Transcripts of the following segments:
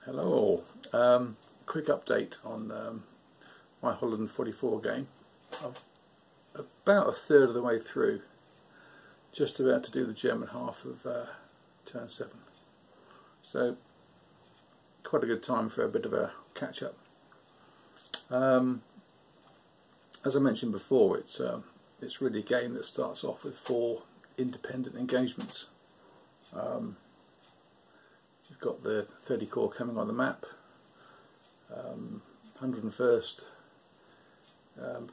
Hello all. Quick update on my Holland 44 game. I'm about a third of the way through, just about to do the German half of turn 7. So quite a good time for a bit of a catch up. As I mentioned before, it's really a game that starts off with 4 independent engagements. You've got the 30 Corps coming on the map, 101st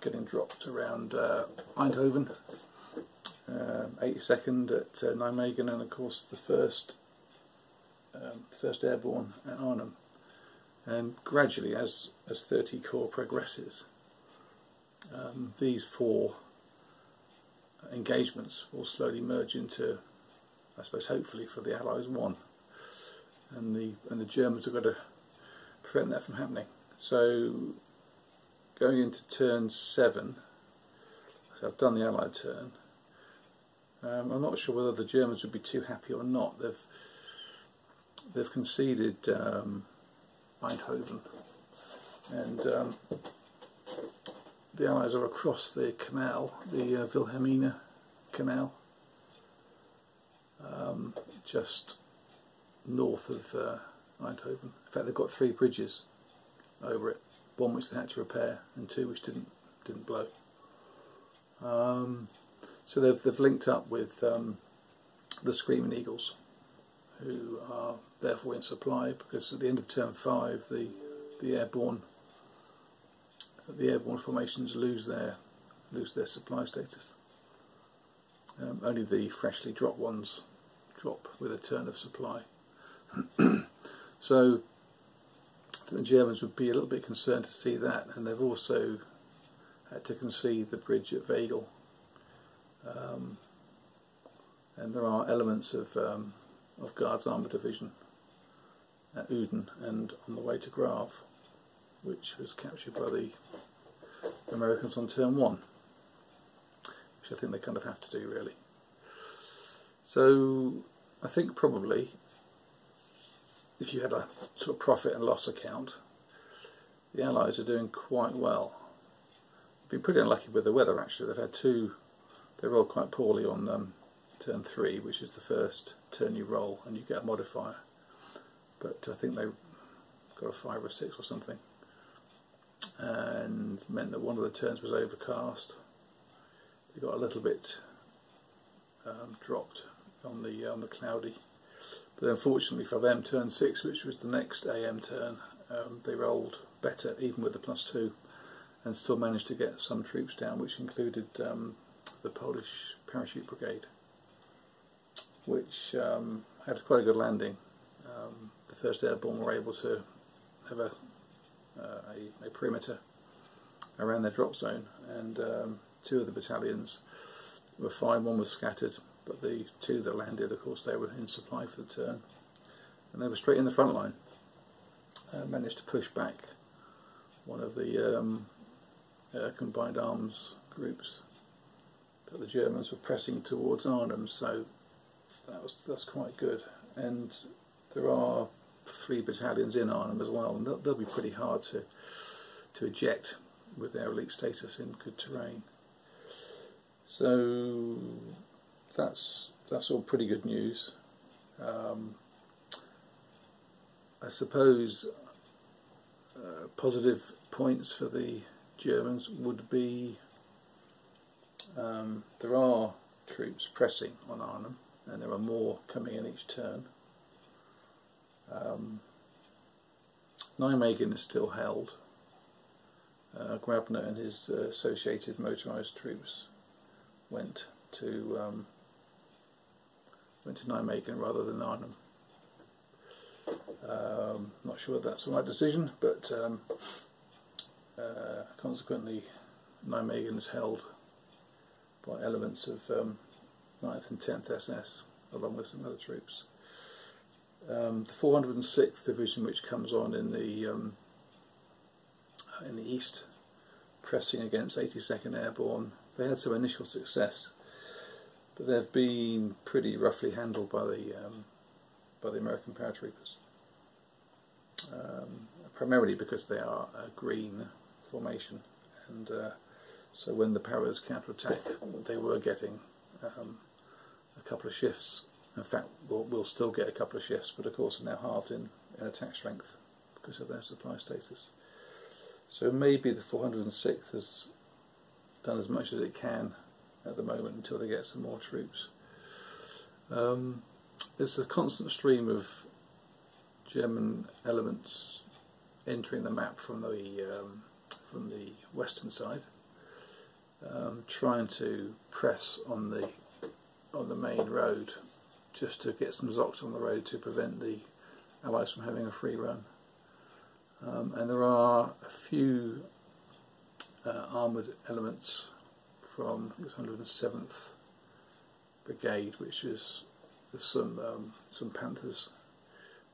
getting dropped around Eindhoven, 82nd at Nijmegen, and of course the 1st Airborne at Arnhem. And gradually, as 30 Corps progresses, these 4 engagements will slowly merge into, I suppose, hopefully for the Allies, 1. And the Germans have got to prevent that from happening. So going into turn 7, so I've done the Allied turn. I'm not sure whether the Germans would be too happy or not. They've conceded Eindhoven, and the Allies are across the canal, the Wilhelmina Canal, just north of Eindhoven. In fact, they've got 3 bridges over it, 1 which they had to repair and 2 which didn't blow. So they've linked up with the Screaming Eagles, who are therefore in supply, because at the end of turn 5 the airborne formations lose their supply status. Only the freshly dropped ones drop with a turn of supply. So I think the Germans would be a little bit concerned to see that, and they've also had to concede the bridge at Weigel, and there are elements of Guards Armoured Division at Uden and on the way to Grave, which was captured by the Americans on turn 1, which I think they kind of have to do, really. So I think probably, if you had a sort of profit and loss account, the Allies are doing quite well. Been pretty unlucky with the weather, actually. They've had 2, they rolled quite poorly on turn 3, which is the first turn you roll and you get a modifier, but I think they got a 5 or 6 or something, and meant that one of the turns was overcast. They got a little bit dropped on the cloudy. But unfortunately for them, turn 6, which was the next AM turn, they rolled better, even with the +2, and still managed to get some troops down, which included the Polish Parachute Brigade, which had quite a good landing. The 1st Airborne were able to have a perimeter around their drop zone, and 2 of the battalions were fine. 1 was scattered, but the 2 that landed, of course, they were in supply for the turn, and they were straight in the front line and managed to push back one of the combined arms groups that the Germans were pressing towards Arnhem. So that's quite good, and there are 3 battalions in Arnhem as well, and they'll be pretty hard to eject with their elite status in good terrain. So that's all pretty good news. I suppose positive points for the Germans would be there are troops pressing on Arnhem, and there are more coming in each turn. Nijmegen is still held. Grabner and his associated motorised troops went to Nijmegen rather than Arnhem. Not sure if that's the right decision, but consequently Nijmegen is held by elements of 9th and 10th SS, along with some other troops. The 406th Division, which comes on in the east, pressing against 82nd Airborne, they had some initial success, but they've been pretty roughly handled by the American paratroopers. primarily because they are a green formation, and so when the powers counter-attack, they were getting a couple of shifts. In fact, we'll still get a couple of shifts, but of course are now halved in attack strength because of their supply status. So maybe the 406th has done as much as it can at the moment until they get some more troops. There's a constant stream of German elements entering the map from the western side, trying to press on the main road, just to get some Zocs on the road to prevent the Allies from having a free run. And there are a few armoured elements from the 107th Brigade, which is some Panthers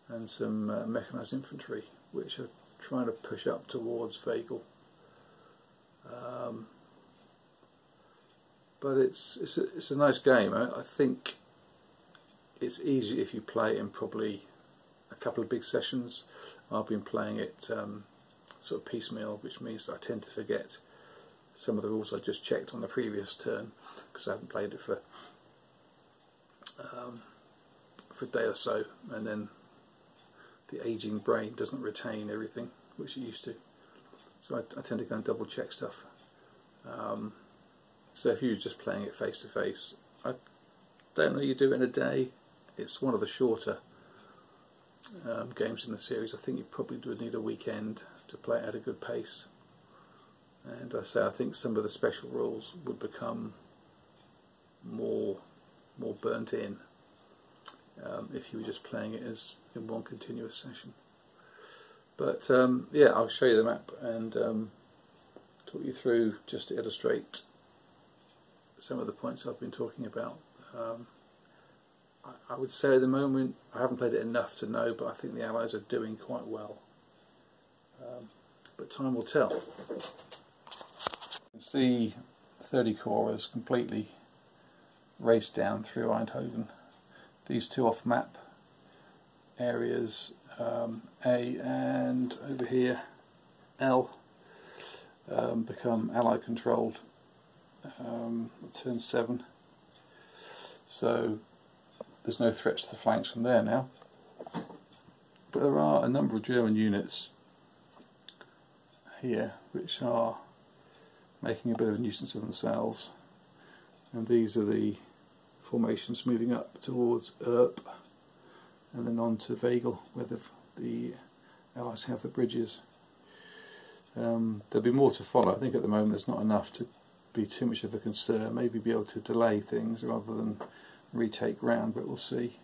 and some mechanised infantry, which are trying to push up towards Weigel. But it's a nice game. I think it's easy if you play it in probably a couple of big sessions. I've been playing it sort of piecemeal, which means that I tend to forget some of the rules I just checked on the previous turn because I haven't played it for a day or so, and then the ageing brain doesn't retain everything which it used to. So I tend to go and double check stuff. So if you're just playing it face to face, I don't know you do it in a day. It's one of the shorter games in the series. I think you probably would need a weekend to play it at a good pace. And I think some of the special rules would become more burnt in if you were just playing it as in one continuous session. But yeah, I'll show you the map and talk you through, just to illustrate some of the points I've been talking about. I would say at the moment, I haven't played it enough to know, but I think the Allies are doing quite well. But time will tell. You can see 30 Corps has completely raced down through Eindhoven. These two off-map areas, A and over here L, become Allied controlled turn 7. So there's no threat to the flanks from there now. But there are a number of German units here which are making a bit of a nuisance of themselves, and these are the formations moving up towards Erp and then on to Weigel, where the Allies have the bridges. There'll be more to follow. I think at the moment there's not enough to be too much of a concern. Maybe be able to delay things rather than retake ground, but we'll see.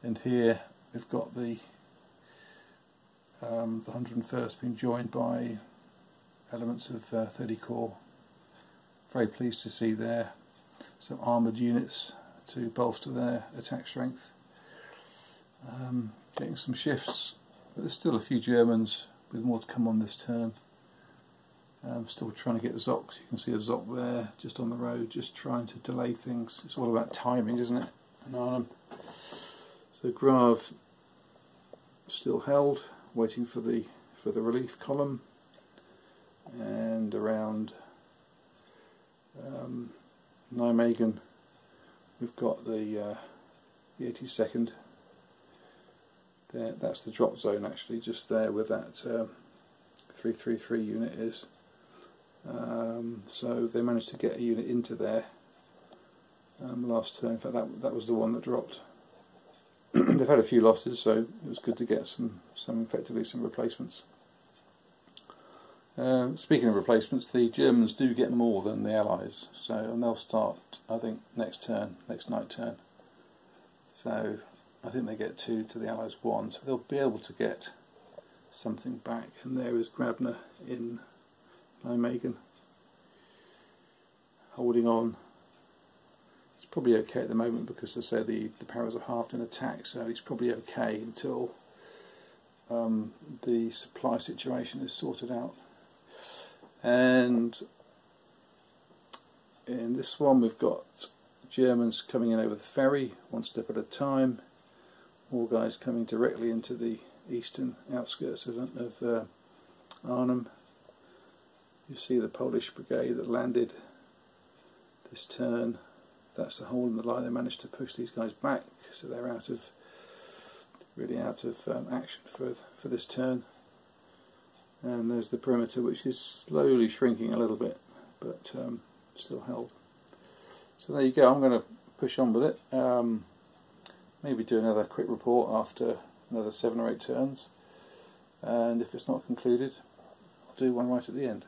And here we've got the 101st being joined by elements of 30 Corps. Very pleased to see there some armoured units to bolster their attack strength. Getting some shifts, but there's still a few Germans with more to come on this turn. Still trying to get Zocs. You can see a Zoc there just on the road, just trying to delay things. It's all about timing, isn't it? in Arnhem. So Grave still held, waiting for the relief column, and around Nijmegen we've got the 82nd. There, that's the drop zone actually, just there where that 333 unit is. So they managed to get a unit into there last turn. In fact, that was the one that dropped. They've had a few losses, so it was good to get some effectively some replacements. Speaking of replacements, the Germans do get more than the Allies, and they'll start, I think, next night turn. So I think they get 2 to the Allies 1, so they'll be able to get something back. And there is Grabner in Nijmegen, holding on. It's probably okay at the moment because, as I say, the powers are halved in attack, so it's probably okay until the supply situation is sorted out. And in this one we've got Germans coming in over the ferry, one step at a time. More guys coming directly into the eastern outskirts of Arnhem. You see the Polish brigade that landed this turn. That's the hole in the line. They managed to push these guys back, so they're really out of action for this turn. And there's the perimeter, which is slowly shrinking a little bit, but still held. So there you go. I'm going to push on with it. Maybe do another quick report after another 7 or 8 turns, and if it's not concluded, I'll do one right at the end.